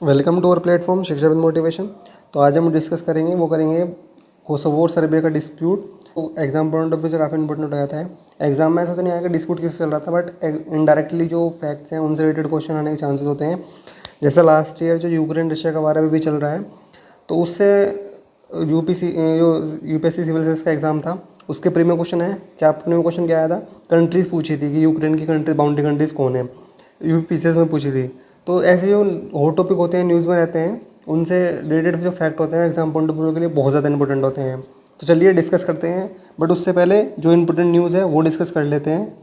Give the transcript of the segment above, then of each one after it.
Welcome to our platform शिक्षा with motivation. तो आज हम डिस्कस करेंगे कोसोवो और सर्बिया का dispute. Exam point of view से काफ़ी इंपॉर्टेंट हो जाता है। एग्जाम में ऐसा तो नहीं आया कि डिस्प्यूट किससे चल रहा था, बट इनडायरेक्टली जो फैक्ट्स हैं उनसे रिलेटेड क्वेश्चन आने के चांसेस होते हैं। जैसे लास्ट ईयर जो यूक्रेन रशिया का वार अभी भी चल रहा है, तो उससे यूपीएससी सिविल सर्विस का एग्जाम था, उसके प्रीमियम क्वेश्चन है। क्या प्रीमियम क्वेश्चन क्या आया था? कंट्रीज़ पूछी थी कि यूक्रेन की कंट्री बाउंड्री कंट्रीज़ कौन है, यूपीसीएस में पूछी थी। तो ऐसे जो हॉट टॉपिक होते हैं, न्यूज़ में रहते हैं, उनसे रिलेटेड जो फैक्ट होते हैं एग्जाम पॉइंट ऑफ व्यू के लिए बहुत ज़्यादा इंपॉर्टेंट होते हैं। तो चलिए डिस्कस करते हैं, बट उससे पहले जो इंपॉर्टेंट न्यूज़ है वो डिस्कस कर लेते हैं।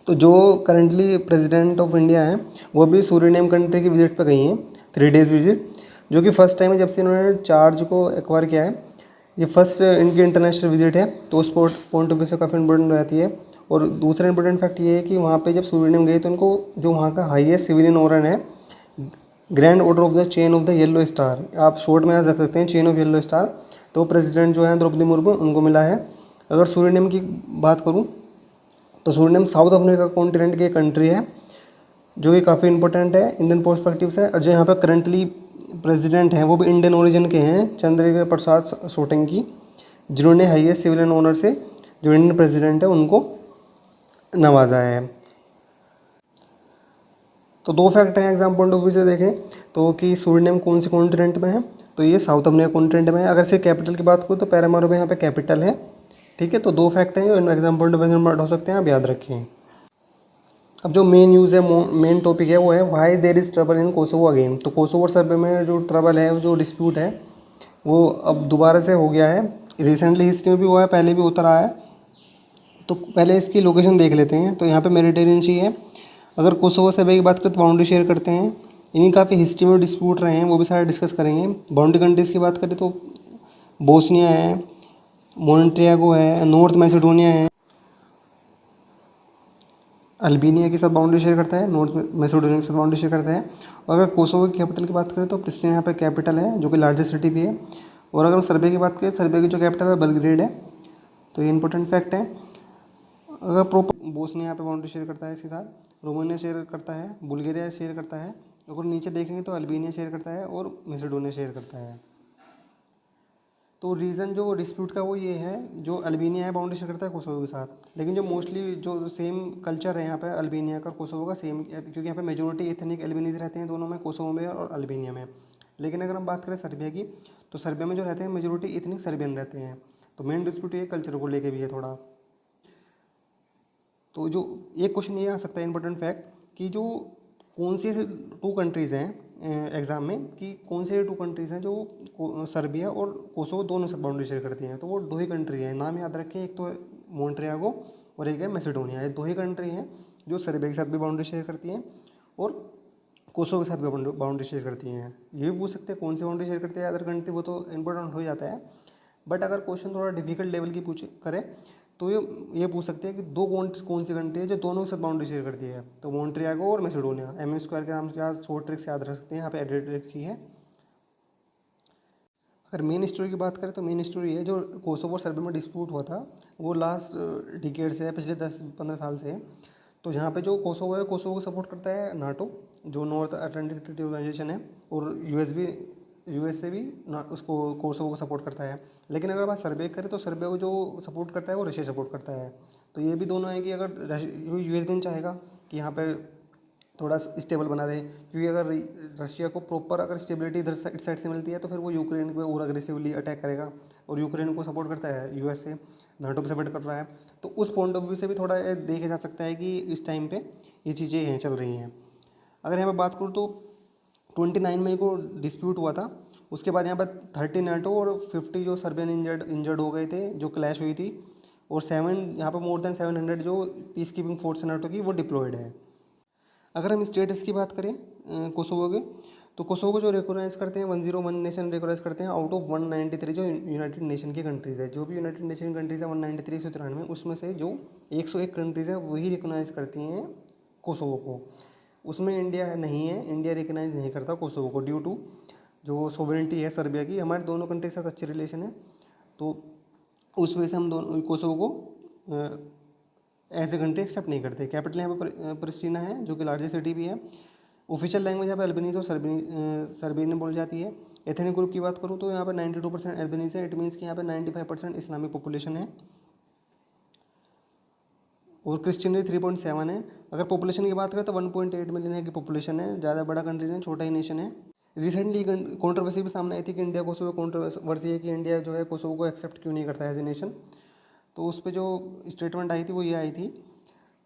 तो जो करंटली प्रेसिडेंट ऑफ इंडिया हैं वो भी सूरीनेम कंट्री की विजिट पे गई हैं, 3 डेज़ विजिट, जो कि फर्स्ट टाइम है जब से इन्होंने चार्ज को एक्वायर किया है। ये फर्स्ट इनकी इंटरनेशनल विजिट है, तो उस पॉइंट ऑफ व्यू से काफ़ी इंपॉर्टेंट हो जाती है। और दूसरा इंपॉर्टेंट फैक्ट ये है कि वहाँ पे जब सूरीनेम गई तो उनको जो वहाँ का हाईएस्ट सिविलियन ऑर्डर है, grand order of the chain of the yellow star, आप शॉर्ट में याद रख सकते हैं, चेन ऑफ येलो स्टार, तो प्रेसिडेंट जो है द्रौपदी मुर्मू उनको मिला है। अगर सूरीनेम की बात करूँ तो सूरीनेम साउथ अफ्रीका कॉन्टिनेंट की कंट्री है, जो कि काफ़ी इंपॉर्टेंट है इंडियन पर्सपेक्टिव से। और जो यहाँ पर करंटली प्रेसिडेंट हैं वो भी इंडियन ओरिजिन के हैं, चंद्रिका प्रसाद सोलंकी, जिन्होंने हाईएस्ट सिविलियन ऑनर से जो इंडियन प्रेसिडेंट है उनको नवाजा है। तो दो फैक्ट हैं एग्जाम पॉइंट ऑफ व्यू से देखें तो कि सूरीनेम कौन से कॉन्टिनेंट में है, तो ये साउथ अफ्रीका कॉन्टिनेंट में है। अगर से कैपिटल की बात करूँ तो पैरामारो यहाँ पे कैपिटल है। ठीक है, तो दो फैक्ट हैं जो एग्जाम पॉइंट ऑफ व्यू से हो सकते हैं, आप याद रखें। अब जो मेन न्यूज़ है, मेन टॉपिक है, वो है why there is trouble in Kosovo again. तो कोसोवो और सर्बिया में जो ट्रबल है, जो डिस्प्यूट है, वो अब दोबारा से हो गया है। रिसेंटली हिस्ट्री में भी हुआ है, पहले भी उतर आया है। तो पहले इसकी लोकेशन देख लेते हैं। तो यहाँ पे मेडिटेरियन सी है। अगर कोसोवो सर्बिया की बात करें तो बाउंड्री शेयर करते हैं। इन्हीं काफ़ी हिस्ट्री में डिस्प्यूट रहे हैं, वो भी सारा डिस्कस करेंगे। बाउंड्री कंट्रीज़ की बात करें तो बोस्निया है, मोन्टेनेग्रो है, नॉर्थ मैसेडोनिया है, अल्बानिया के साथ बाउंड्री शेयर करता है, नॉर्थ मैसेडोनिया के साथ बाउंड्री शेयर करता है। और अगर कोसोवो की कैपिटल की बात करें तो प्रिस्टिना यहाँ पर कैपिटल है, जो कि लार्जेस्ट सिटी भी है। और अगर हम सर्बिया की बात करें, सर्बिया की जो कैपिटल है बेलग्रेड है। तो ये इंपॉर्टेंट फैक्ट है। अगर प्रॉपर बोस्निया यहाँ पे बाउंड्री शेयर करता है, इसके साथ रोमानिया शेयर करता है, बुल्गारिया शेयर करता है। अगर नीचे देखेंगे तो अल्बानिया शेयर करता है और मैसेडोनिया शेयर करता है। तो रीज़न जो डिस्प्यूट का वो ये है, जो अल्बानिया है बाउंड्री शेयर करता है कोसोवो के साथ, लेकिन जो मोस्टली जो सेम कल्चर है यहाँ पे अल्बानिया का कोसोवो का सेम, क्योंकि यहाँ पे मेजोरिटी एथनिक अल्बानीज रहते हैं दोनों में, कोसोवो में और अल्बानिया में। लेकिन अगर हम बात करें सर्बिया की, तो सर्बिया में जो रहते हैं मेजोरिटी एथनिक सर्बियन रहते हैं। तो मेन डिस्प्यूट ये कल्चर को लेके भी है थोड़ा। तो जो एक क्वेश्चन ये आ सकता है इंपॉर्टेंट फैक्ट, कि जो कौन सी टू कंट्रीज़ हैं एग्ज़ाम में, कि कौन से टू कंट्रीज़ हैं जो सर्बिया और कोसोवो दोनों साथ बाउंड्री शेयर करती हैं। तो वो दो ही कंट्री हैं, नाम याद रखें, एक तो मोन्टेनेग्रो और एक है मैसेडोनिया। ये दो ही कंट्री हैं जो सर्बिया के साथ भी बाउंड्री शेयर करती हैं और कोसोवो के साथ भी बाउंड्री शेयर करती हैं। ये भी पूछ सकते हैं कौन सी बाउंड्री शेयर करती है अदर कंट्री, वो तो इंपॉर्टेंट हो जाता है। बट अगर क्वेश्चन थोड़ा डिफिकल्ट लेवल की पूछ करें तो ये पूछ सकते हैं कि दो कौन सी कंट्री है जो दोनों के साथ बाउंड्री शेयर करती है। तो मोन्टेनेग्रो और मैसेडोनिया, एम स्क्वायर के नाम से आप शॉर्ट ट्रिक से याद रख सकते हैं, यहाँ पे एडिट ट्रिक्स ही है। अगर मेन स्टोरी की बात करें तो मेन स्टोरी है जो कोसोवो और सर्बिया में डिस्प्यूट हुआ था, वो लास्ट डिकेड से है, पिछले 10-15 साल से है। तो यहाँ पे जो कोसोवो है, कोसोवो को सपोर्ट करता है नाटो, जो नॉर्थ अटलांटिक ट्रीटी ऑर्गेनाइजेशन है, और यूएसए भी उसको कोसोवो को सपोर्ट करता है। लेकिन अगर बात सर्बिया करें तो सर्बिया को जो सपोर्ट करता है वो रशिया सपोर्ट करता है। तो ये भी दोनों है कि अगर यूएस भी चाहेगा कि यहाँ पे थोड़ा स्टेबल बना रहे, क्योंकि अगर रशिया को प्रॉपर अगर स्टेबिलिटी इधर साइड से मिलती है तो फिर वो यूक्रेन पे और अग्रेसिवली अटैक करेगा। और यूक्रेन को सपोर्ट करता है यूएसए, नाटो को सपोर्ट कर रहा है। तो उस पॉइंट ऑफ व्यू से भी थोड़ा देखा जा सकता है कि इस टाइम पे ये चीज़ें हैं चल रही हैं। अगर यहाँ पर बात करूँ तो 29 मई को डिस्प्यूट हुआ था। उसके बाद यहाँ पर 30 नाटो और 50 जो सर्बियन इंजर्ड हो गए थे, जो क्लैश हुई थी। और 7 यहाँ पर मोर देन 700 जो पीस कीपिंग फोर्स नाटो की वो डिप्लॉयड है। अगर हम स्टेटस की बात करें कोसोवो के, तो कोसोवो को जो रिकॉग्नाइज करते हैं 101 नेशन रिकॉग्नाइज करते हैं आउट ऑफ 193 जो यूनाइटेड नेशन की कंट्रीज़ है। जो भी यूनाइटेड नेशन कंट्रीज़ है 193 193 उसमें से जो 101 कंट्रीज़ है वही रिकॉग्नाइज करती हैं कोसोवो को। उसमें इंडिया नहीं है, इंडिया रिकॉग्नाइज नहीं करता कोसोवो को ड्यू टू जो सोवरेंटी है सर्बिया की। हमारे दोनों कंट्री के साथ अच्छे रिलेशन है, तो उस वजह से हम दोनों कोसोवो को एज ए कंट्री एक्सेप्ट नहीं करते। कैपिटल यहाँ पर प्रिस्टिना है, जो कि लार्जेस्ट सिटी भी है। ऑफिशियल लैंग्वेज यहाँ पे अल्बेनीज और सर्बियन बोली जाती है। एथनिक ग्रुप की बात करूँ तो यहाँ पे 92% अल्बेनीज है। इट मीन्स कि यहाँ पे 95% इस्लामिक पॉपुलेशन है। और क्रिश्चियनिटी 3.7 है। अगर पॉपुलेशन की बात करें तो 1.8 मिलियन है की पॉपुलेशन है। ज़्यादा बड़ा कंट्री नहीं, छोटा ही नेशन है। रिसेंटली कंट्रोवर्सी भी सामने आई थी कि इंडिया कोसोवो, कंट्रोवर्सी है कि इंडिया जो है कोसोवो को एक्सेप्ट क्यों नहीं करता एज ए नेशन। तो उस पर जो स्टेटमेंट आई थी वो ये आई थी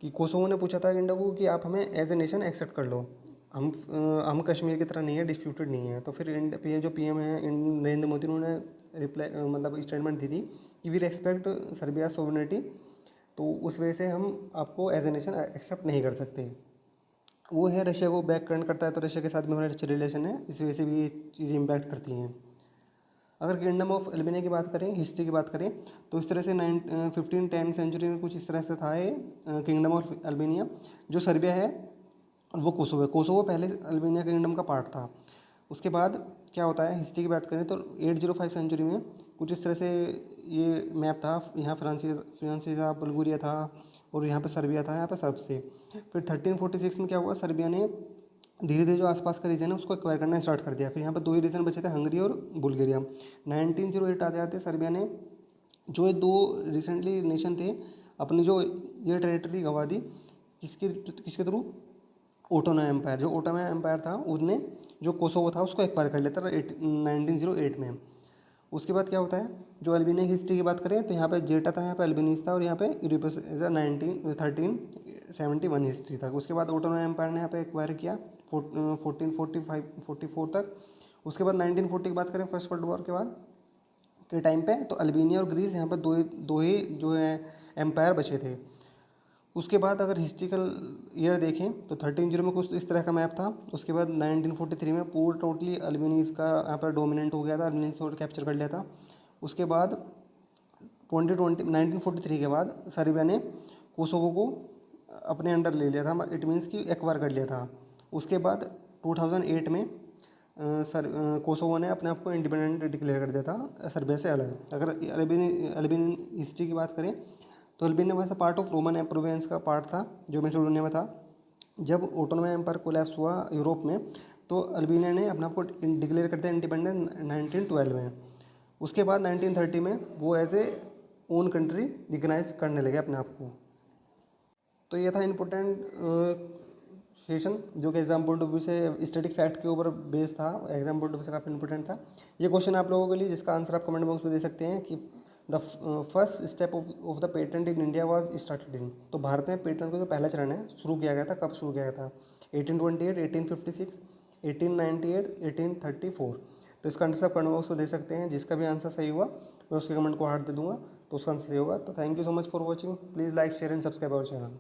कि कोसोवो ने पूछा था इंडिया को कि आप हमें एज ए नेशन एक्सेप्ट कर लो, हम कश्मीर की तरह नहीं है, डिस्प्यूटेड नहीं है। तो फिर इंडिया जो पीएम है नरेंद्र मोदी, उन्होंने रिप्लाई मतलब स्टेटमेंट दी थी कि वी रेस्पेक्ट सर्बिया सोवरेनिटी, तो उस वजह से हम आपको एज ए नेशन एक्सेप्ट नहीं कर सकते। वो है रशिया को बैक करंट करता है, तो रशिया के साथ भी हमारे अच्छे रिलेशन है, इस वजह से भी ये चीज़ें इम्पैक्ट करती हैं। अगर किंगडम ऑफ अल्बानिया की बात करें, हिस्ट्री की बात करें, तो इस तरह से 1510 सेंचुरी में कुछ इस तरह से था ये किंगडम ऑफ अल्बानिया। जो सर्बिया है वो कोसोवो है। कोसोवो पहले अल्बानिया किंगडम का पार्ट था। उसके बाद क्या होता है, हिस्ट्री की बात करें तो 805 सेंचुरी में कुछ इस तरह से ये मैप था। यहाँ फ्रांस था, बल्गेरिया था, और यहाँ पे सर्बिया था, यहाँ पे सर्ब से। फिर 1346 में क्या हुआ, सर्बिया ने धीरे धीरे जो आसपास का रीजन है उसको एक्वायर करना स्टार्ट कर दिया। फिर यहाँ पे दो ही रीजन बचे थे, हंगरी और बुल्गारिया। 1908 आते आते सर्बिया ने जो ये दो रिसेंटली नेशन थे अपनी जो ये टेरिटरी गंवा दी, किसके थ्रू, ओटोमन एम्पायर। जो ओटोमन एम्पायर था उसने जो कोसोवो था उसको एक्वायर कर लेता था 1908 में। उसके बाद क्या होता है, जो अल्बानिया की हिस्ट्री की बात करें तो यहाँ पे जेटा था, यहाँ पे अल्बानीज था, और यहाँ पे यूरोपस 1371 हिस्ट्री था। उसके बाद ओटोमन एम्पायर ने यहाँ पे एक्वायर किया 1444 तक। उसके बाद 1940 की बात करें, फर्स्ट वर्ल्ड वॉर के बाद के टाइम पे, तो अल्बानिया और ग्रीस यहाँ पर दो ही जो है एम्पायर बचे थे। उसके बाद अगर हिस्ट्रिकल ईयर देखें तो 1300 में कुछ इस तरह का मैप था। उसके बाद 1943 में पूरा टोटली अल्बानीज का यहाँ पर डोमिनेंट हो गया था, अल्बानीज को कैप्चर कर लिया था। उसके बाद 1943 के बाद सर्बिया ने कोसोवो को अपने अंडर ले लिया था, इट मीन्स कि एक्वायर कर लिया था। उसके बाद 2008 में कोसोवो ने अपने आप को इंडिपेंडेंट डिक्लेयर कर दिया था सर्बिया से अलग। अगर अल्बानियन हिस्ट्री की बात करें तो अल्बानिया वैसे पार्ट ऑफ रोमन प्रोविंस का पार्ट था जो मैसेडोनिया में था। जब ओटोमन एम्पायर कोलैप्स हुआ यूरोप में, तो अल्बानिया ने अपने आप को डिक्लेयर कर दिया इंडिपेंडेंट 1912 में। उसके बाद 1930 में वो as a own country recognise करने लगे अपने आप को। तो ये था इम्पोर्टेंट सेशन जो कि एग्जाम पॉइंट ऑफ व्यू से स्टैटिक फैक्ट के ऊपर बेस था। एग्जाम पॉइंट ऑफ व्यू से काफ़ी इंपॉर्टेंट था ये क्वेश्चन आप लोगों के लिए, जिसका आंसर आप कमेंट बॉक्स में दे सकते हैं कि the first step of the patent in India was started in. तो भारत में पेटेंट का जो पहला चरण है शुरू किया गया था, कब शुरू किया गया था, 1828, 1856, 1898, 1834। तो इसका आंसर आप कमेंट बॉक्स में दे सकते हैं। जिसका भी आंसर सही हुआ मैं उसके कमेंट को हार्ट दे दूंगा, तो उसका आंसर सही होगा। तो thank you so much for watching. Please like, share and subscribe our channel.